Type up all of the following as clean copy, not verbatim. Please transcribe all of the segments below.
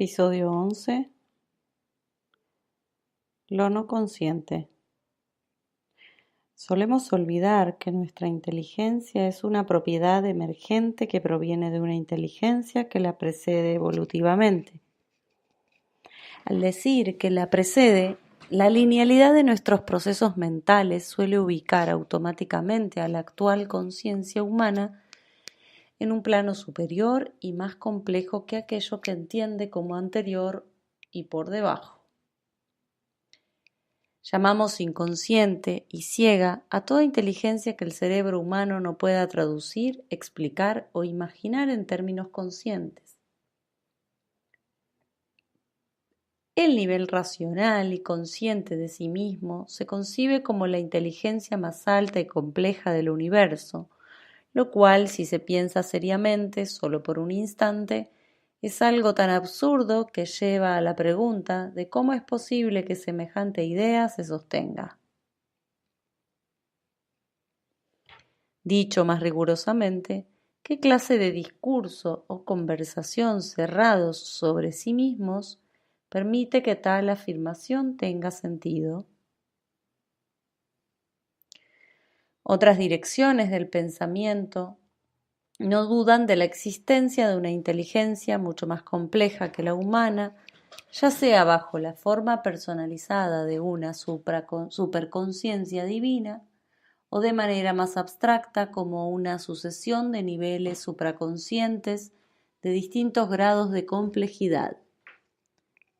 Episodio 11. Lo no consciente. Solemos olvidar que nuestra inteligencia es una propiedad emergente que proviene de una inteligencia que la precede evolutivamente. Al decir que la precede, la linealidad de nuestros procesos mentales suele ubicar automáticamente a la actual conciencia humana en un plano superior y más complejo que aquello que entiende como anterior y por debajo. Llamamos inconsciente y ciega a toda inteligencia que el cerebro humano no pueda traducir, explicar o imaginar en términos conscientes. El nivel racional y consciente de sí mismo se concibe como la inteligencia más alta y compleja del universo, lo cual, si se piensa seriamente, solo por un instante, es algo tan absurdo que lleva a la pregunta de cómo es posible que semejante idea se sostenga. Dicho más rigurosamente, ¿qué clase de discurso o conversación cerrados sobre sí mismos permite que tal afirmación tenga sentido? Otras direcciones del pensamiento no dudan de la existencia de una inteligencia mucho más compleja que la humana, ya sea bajo la forma personalizada de una superconciencia divina o de manera más abstracta como una sucesión de niveles supraconscientes de distintos grados de complejidad.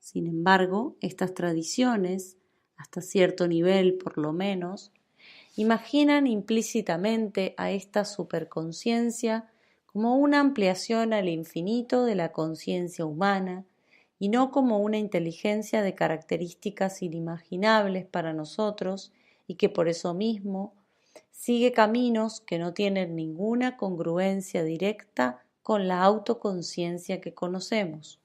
Sin embargo, estas tradiciones, hasta cierto nivel por lo menos, imaginan implícitamente a esta superconciencia como una ampliación al infinito de la conciencia humana y no como una inteligencia de características inimaginables para nosotros y que por eso mismo sigue caminos que no tienen ninguna congruencia directa con la autoconciencia que conocemos.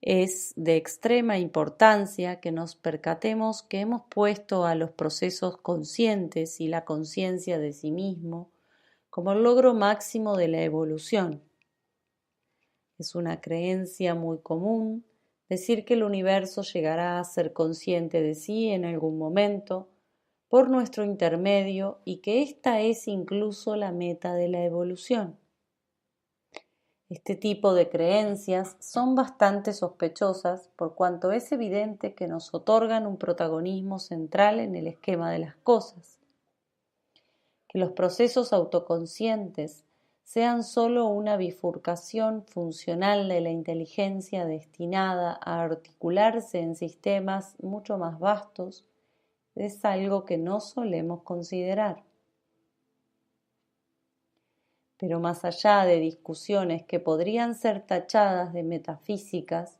Es de extrema importancia que nos percatemos que hemos puesto a los procesos conscientes y la conciencia de sí mismo como el logro máximo de la evolución. Es una creencia muy común decir que el universo llegará a ser consciente de sí en algún momento por nuestro intermedio y que esta es incluso la meta de la evolución. Este tipo de creencias son bastante sospechosas por cuanto es evidente que nos otorgan un protagonismo central en el esquema de las cosas. Que los procesos autoconscientes sean sólo una bifurcación funcional de la inteligencia destinada a articularse en sistemas mucho más vastos es algo que no solemos considerar. Pero más allá de discusiones que podrían ser tachadas de metafísicas,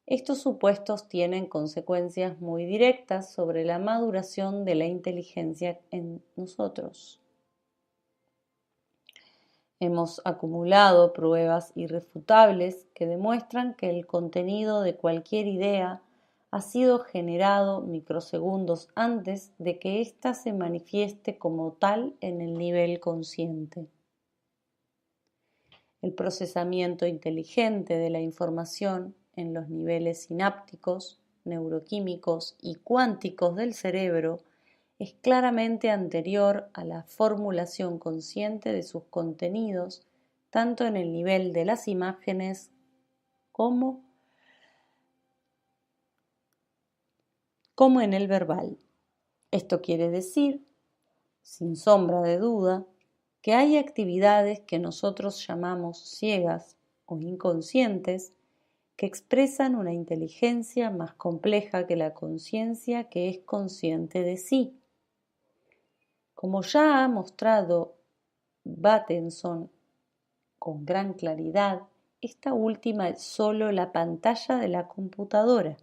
estos supuestos tienen consecuencias muy directas sobre la maduración de la inteligencia en nosotros. Hemos acumulado pruebas irrefutables que demuestran que el contenido de cualquier idea ha sido generado microsegundos antes de que ésta se manifieste como tal en el nivel consciente. El procesamiento inteligente de la información en los niveles sinápticos, neuroquímicos y cuánticos del cerebro es claramente anterior a la formulación consciente de sus contenidos, tanto en el nivel de las imágenes como en el verbal. Esto quiere decir, sin sombra de duda, que hay actividades que nosotros llamamos ciegas o inconscientes que expresan una inteligencia más compleja que la conciencia que es consciente de sí. Como ya ha mostrado Bateson con gran claridad, esta última es sólo la pantalla de la computadora.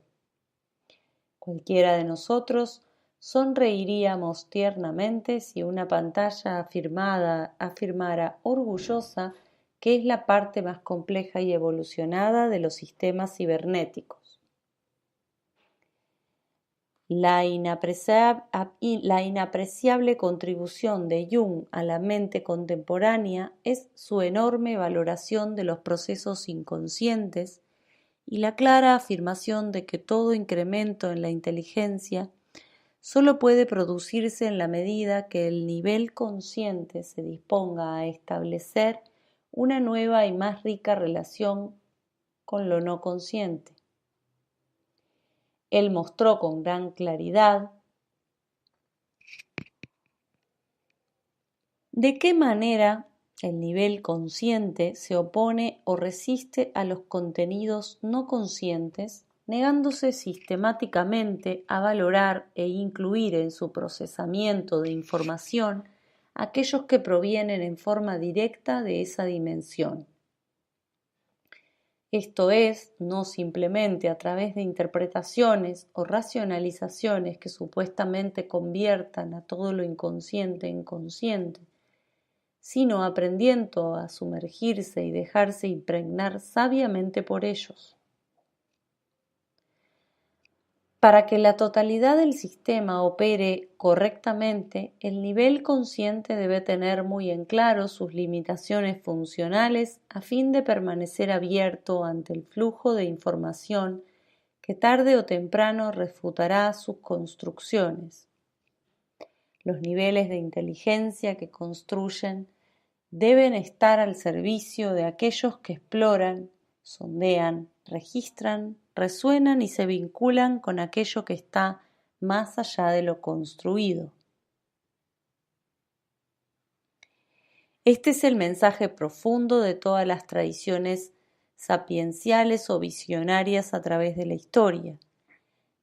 Cualquiera de nosotros sonreiríamos tiernamente si una pantalla afirmara orgullosa que es la parte más compleja y evolucionada de los sistemas cibernéticos. La inapreciable contribución de Jung a la mente contemporánea es su enorme valoración de los procesos inconscientes y la clara afirmación de que todo incremento en la inteligencia solo puede producirse en la medida que el nivel consciente se disponga a establecer una nueva y más rica relación con lo no consciente. Él mostró con gran claridad de qué manera el nivel consciente se opone o resiste a los contenidos no conscientes, negándose sistemáticamente a valorar e incluir en su procesamiento de información aquellos que provienen en forma directa de esa dimensión. Esto es, no simplemente a través de interpretaciones o racionalizaciones que supuestamente conviertan a todo lo inconsciente en consciente, sino aprendiendo a sumergirse y dejarse impregnar sabiamente por ellos. Para que la totalidad del sistema opere correctamente, el nivel consciente debe tener muy en claro sus limitaciones funcionales a fin de permanecer abierto ante el flujo de información que tarde o temprano refutará sus construcciones. Los niveles de inteligencia que construyen deben estar al servicio de aquellos que exploran, sondean, registran, resuenan y se vinculan con aquello que está más allá de lo construido. Este es el mensaje profundo de todas las tradiciones sapienciales o visionarias a través de la historia.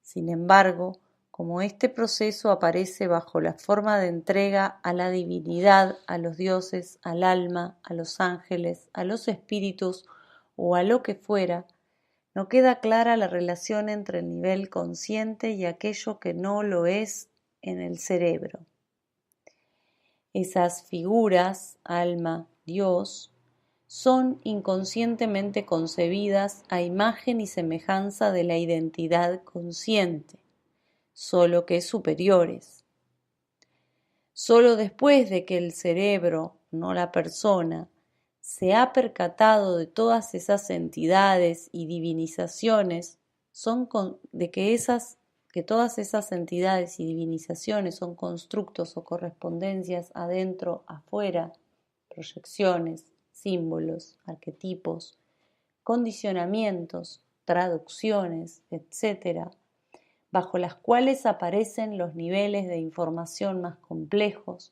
Sin embargo, como este proceso aparece bajo la forma de entrega a la divinidad, a los dioses, al alma, a los ángeles, a los espíritus o a lo que fuera, no queda clara la relación entre el nivel consciente y aquello que no lo es en el cerebro. Esas figuras, alma, Dios, son inconscientemente concebidas a imagen y semejanza de la identidad consciente, solo que superiores. Solo después de que el cerebro, no la persona, se ha percatado de todas esas entidades y divinizaciones, que todas esas entidades y divinizaciones son constructos o correspondencias adentro, afuera, proyecciones, símbolos, arquetipos, condicionamientos, traducciones, etc., bajo las cuales aparecen los niveles de información más complejos,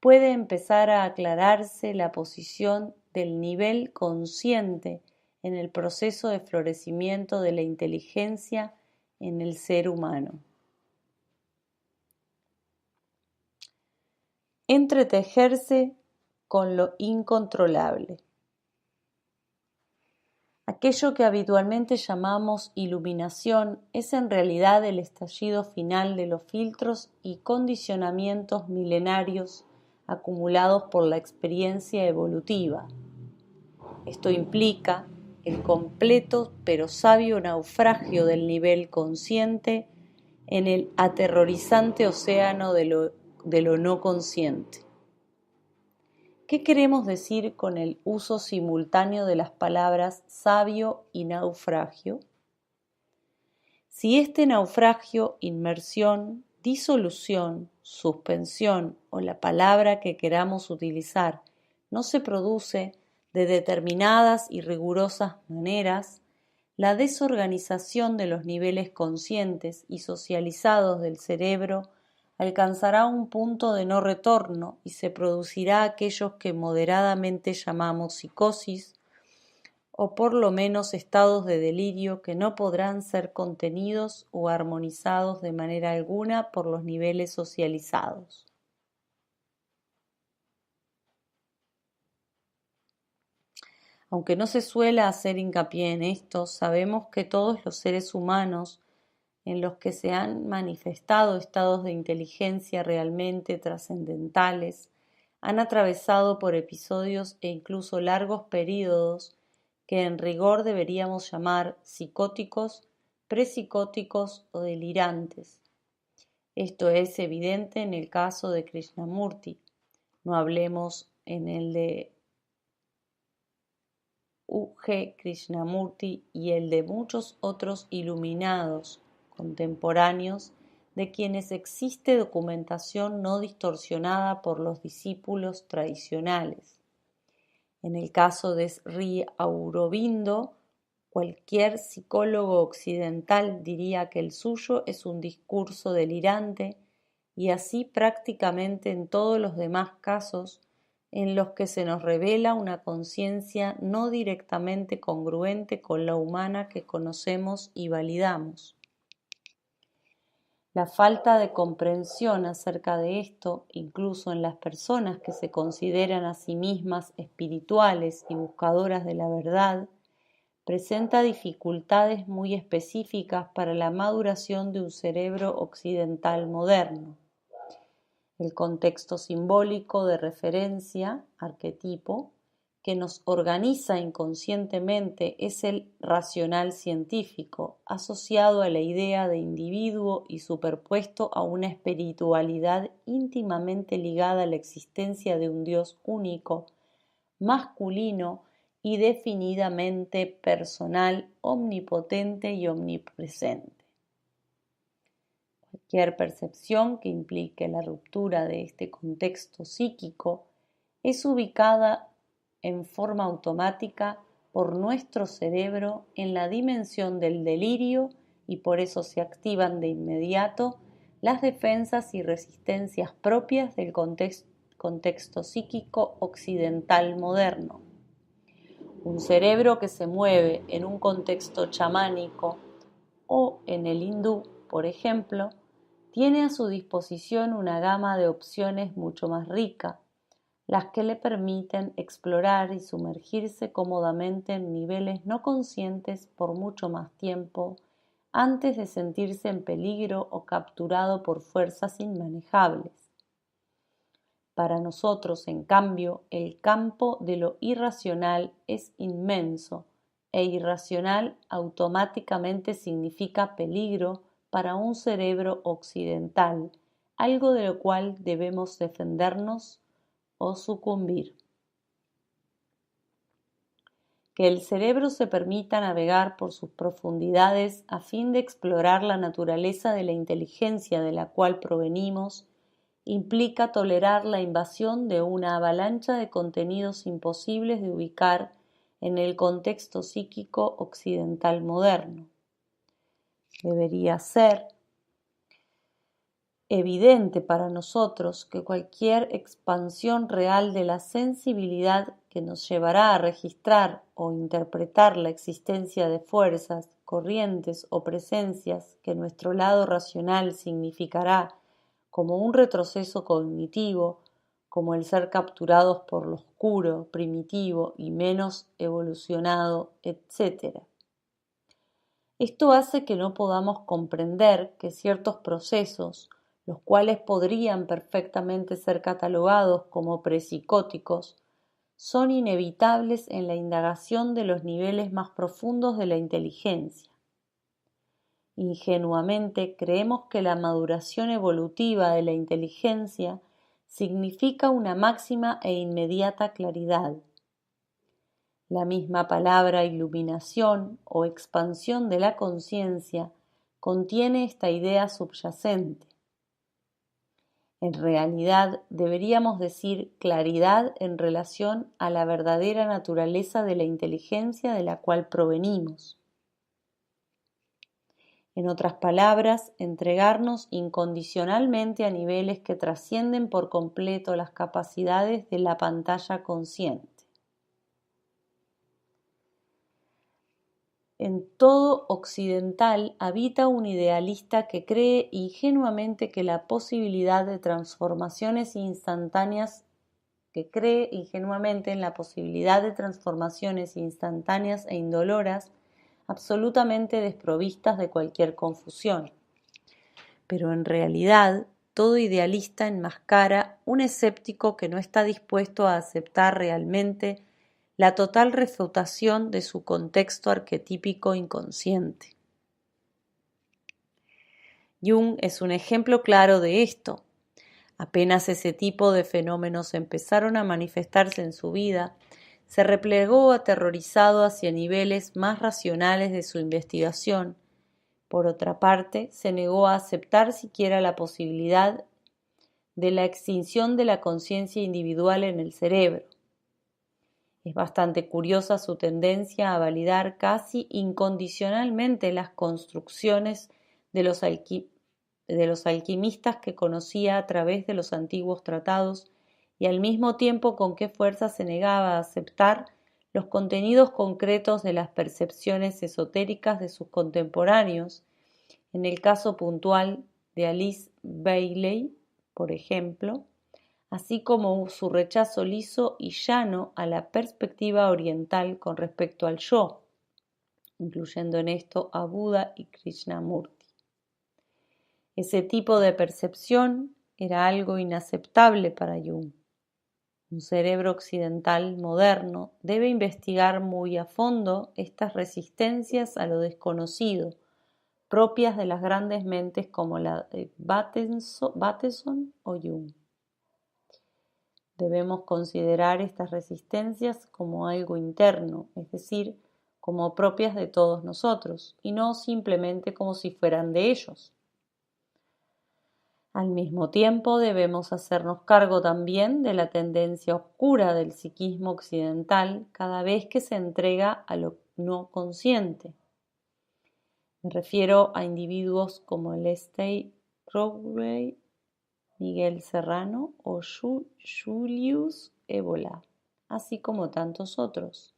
puede empezar a aclararse la posición del nivel consciente en el proceso de florecimiento de la inteligencia en el ser humano. Entretejerse con lo incontrolable. Aquello que habitualmente llamamos iluminación es en realidad el estallido final de los filtros y condicionamientos milenarios acumulados por la experiencia evolutiva. Esto implica el completo pero sabio naufragio del nivel consciente en el aterrorizante océano de lo no consciente. ¿Qué queremos decir con el uso simultáneo de las palabras sabio y naufragio? Si este naufragio, inmersión, disolución, suspensión o la palabra que queramos utilizar no se produce de determinadas y rigurosas maneras, la desorganización de los niveles conscientes y socializados del cerebro alcanzará un punto de no retorno y se producirá aquello que moderadamente llamamos psicosis o por lo menos estados de delirio que no podrán ser contenidos o armonizados de manera alguna por los niveles socializados. Aunque no se suele hacer hincapié en esto, sabemos que todos los seres humanos en los que se han manifestado estados de inteligencia realmente trascendentales han atravesado por episodios e incluso largos períodos que en rigor deberíamos llamar psicóticos, prepsicóticos o delirantes, Esto es evidente en el caso de Krishnamurti. No hablemos en el de U.G. Krishnamurti y el de muchos otros iluminados contemporáneos de quienes existe documentación no distorsionada por los discípulos tradicionales. En el caso de Sri Aurobindo, cualquier psicólogo occidental diría que el suyo es un discurso delirante, y así prácticamente en todos los demás casos en los que se nos revela una conciencia no directamente congruente con la humana que conocemos y validamos. La falta de comprensión acerca de esto, incluso en las personas que se consideran a sí mismas espirituales y buscadoras de la verdad, presenta dificultades muy específicas para la maduración de un cerebro occidental moderno. El contexto simbólico de referencia, arquetipo, que nos organiza inconscientemente es el racional científico, asociado a la idea de individuo y superpuesto a una espiritualidad íntimamente ligada a la existencia de un Dios único, masculino y definidamente personal, omnipotente y omnipresente. Cualquier percepción que implique la ruptura de este contexto psíquico es ubicada en forma automática por nuestro cerebro en la dimensión del delirio y por eso se activan de inmediato las defensas y resistencias propias del contexto psíquico occidental moderno. Un cerebro que se mueve en un contexto chamánico o en el hindú, por ejemplo, tiene a su disposición una gama de opciones mucho más rica, las que le permiten explorar y sumergirse cómodamente en niveles no conscientes por mucho más tiempo antes de sentirse en peligro o capturado por fuerzas inmanejables. Para nosotros, en cambio, el campo de lo irracional es inmenso, e irracional automáticamente significa peligro para un cerebro occidental, algo de lo cual debemos defendernos o sucumbir. Que el cerebro se permita navegar por sus profundidades a fin de explorar la naturaleza de la inteligencia de la cual provenimos implica tolerar la invasión de una avalancha de contenidos imposibles de ubicar en el contexto psíquico occidental moderno. Debería ser evidente para nosotros que cualquier expansión real de la sensibilidad que nos llevará a registrar o interpretar la existencia de fuerzas, corrientes o presencias que nuestro lado racional significará como un retroceso cognitivo, como el ser capturados por lo oscuro, primitivo y menos evolucionado, etc. Esto hace que no podamos comprender que ciertos procesos, los cuales podrían perfectamente ser catalogados como prepsicóticos, son inevitables en la indagación de los niveles más profundos de la inteligencia. Ingenuamente creemos que la maduración evolutiva de la inteligencia significa una máxima e inmediata claridad. La misma palabra iluminación o expansión de la conciencia contiene esta idea subyacente. En realidad, deberíamos decir claridad en relación a la verdadera naturaleza de la inteligencia de la cual provenimos. En otras palabras, entregarnos incondicionalmente a niveles que trascienden por completo las capacidades de la pantalla consciente. En todo occidental habita un idealista que cree ingenuamente que la posibilidad de transformaciones instantáneas, en la posibilidad de transformaciones instantáneas e indoloras, absolutamente desprovistas de cualquier confusión. Pero en realidad, todo idealista enmascara un escéptico que no está dispuesto a aceptar realmente la total refutación de su contexto arquetípico inconsciente. Jung es un ejemplo claro de esto. Apenas ese tipo de fenómenos empezaron a manifestarse en su vida, se replegó aterrorizado hacia niveles más racionales de su investigación. Por otra parte, se negó a aceptar siquiera la posibilidad de la extinción de la conciencia individual en el cerebro. Es bastante curiosa su tendencia a validar casi incondicionalmente las construcciones de los alquimistas que conocía a través de los antiguos tratados y al mismo tiempo con qué fuerza se negaba a aceptar los contenidos concretos de las percepciones esotéricas de sus contemporáneos. En el caso puntual de Alice Bailey, por ejemplo, así como su rechazo liso y llano a la perspectiva oriental con respecto al yo, incluyendo en esto a Buda y Krishnamurti. Ese tipo de percepción era algo inaceptable para Jung. Un cerebro occidental moderno debe investigar muy a fondo estas resistencias a lo desconocido, propias de las grandes mentes como la de Bateson o Jung. Debemos considerar estas resistencias como algo interno, es decir, como propias de todos nosotros, y no simplemente como si fueran de ellos. Al mismo tiempo, debemos hacernos cargo también de la tendencia oscura del psiquismo occidental cada vez que se entrega a lo no consciente. Me refiero a individuos como Aleister Crowley, Miguel Serrano o Julius Evola, así como tantos otros.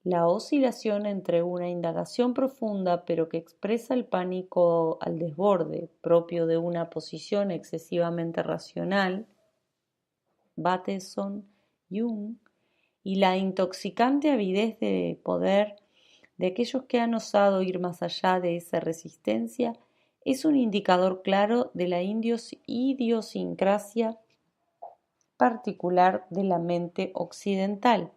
La oscilación entre una indagación profunda pero que expresa el pánico al desborde, propio de una posición excesivamente racional, Bateson, Jung, y la intoxicante avidez de poder de aquellos que han osado ir más allá de esa resistencia, es un indicador claro de la idiosincrasia particular de la mente occidental.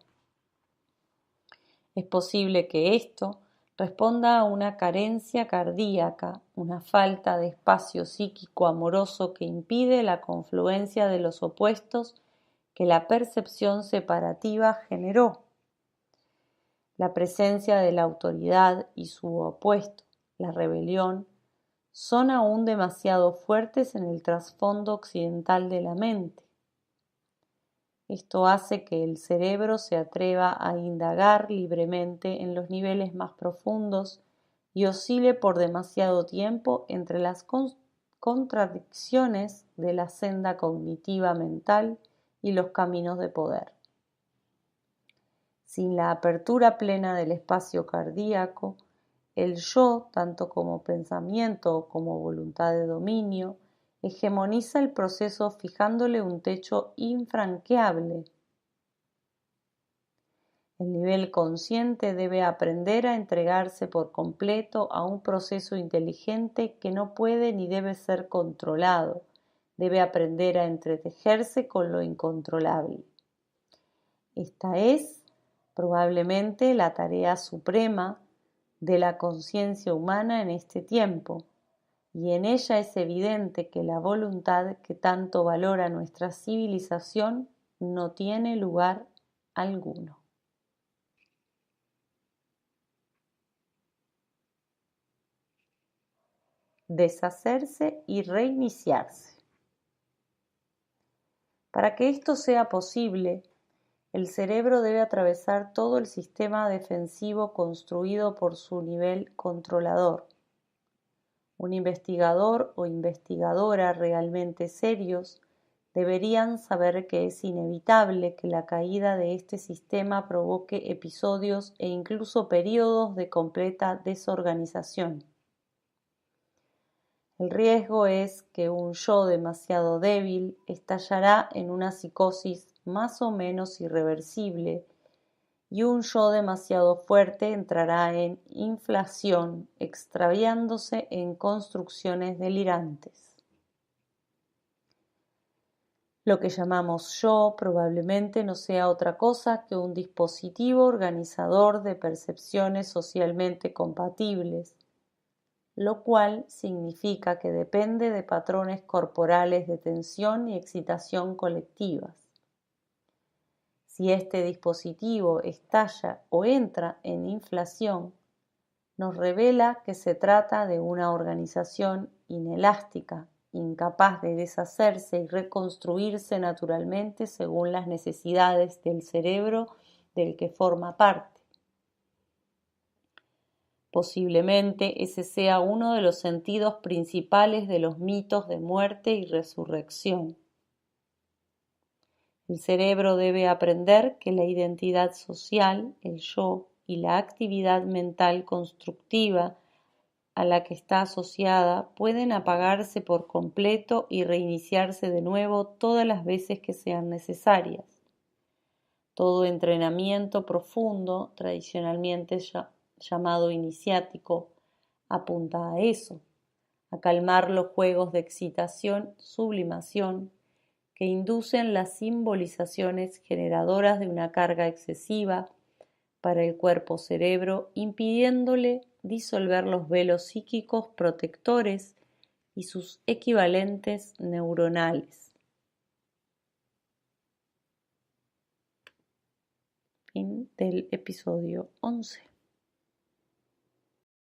Es posible que esto responda a una carencia cardíaca, una falta de espacio psíquico amoroso que impide la confluencia de los opuestos que la percepción separativa generó. La presencia de la autoridad y su opuesto, la rebelión, son aún demasiado fuertes en el trasfondo occidental de la mente. Esto hace que el cerebro se atreva a indagar libremente en los niveles más profundos y oscile por demasiado tiempo entre las contradicciones de la senda cognitiva mental y los caminos de poder. Sin la apertura plena del espacio cardíaco, el yo, tanto como pensamiento como voluntad de dominio, hegemoniza el proceso fijándole un techo infranqueable. El nivel consciente debe aprender a entregarse por completo a un proceso inteligente que no puede ni debe ser controlado. Debe aprender a entretejerse con lo incontrolable. Esta es, probablemente, la tarea suprema de la conciencia humana en este tiempo, y en ella es evidente que la voluntad que tanto valora nuestra civilización no tiene lugar alguno. Deshacerse y reiniciarse. Para que esto sea posible, el cerebro debe atravesar todo el sistema defensivo construido por su nivel controlador. Un investigador o investigadora realmente serios deberían saber que es inevitable que la caída de este sistema provoque episodios e incluso periodos de completa desorganización. El riesgo es que un yo demasiado débil estallará en una psicosis más o menos irreversible y un yo demasiado fuerte entrará en inflación, extraviándose en construcciones delirantes. Lo que llamamos yo probablemente no sea otra cosa que un dispositivo organizador de percepciones socialmente compatibles, lo cual significa que depende de patrones corporales de tensión y excitación colectivas. Si este dispositivo estalla o entra en inflación, nos revela que se trata de una organización inelástica, incapaz de deshacerse y reconstruirse naturalmente según las necesidades del cerebro del que forma parte. Posiblemente ese sea uno de los sentidos principales de los mitos de muerte y resurrección. El cerebro debe aprender que la identidad social, el yo, y la actividad mental constructiva a la que está asociada pueden apagarse por completo y reiniciarse de nuevo todas las veces que sean necesarias. Todo entrenamiento profundo, tradicionalmente llamado iniciático, apunta a eso, a calmar los juegos de excitación, sublimación, que inducen las simbolizaciones generadoras de una carga excesiva para el cuerpo-cerebro, impidiéndole disolver los velos psíquicos protectores y sus equivalentes neuronales. Fin del episodio 11.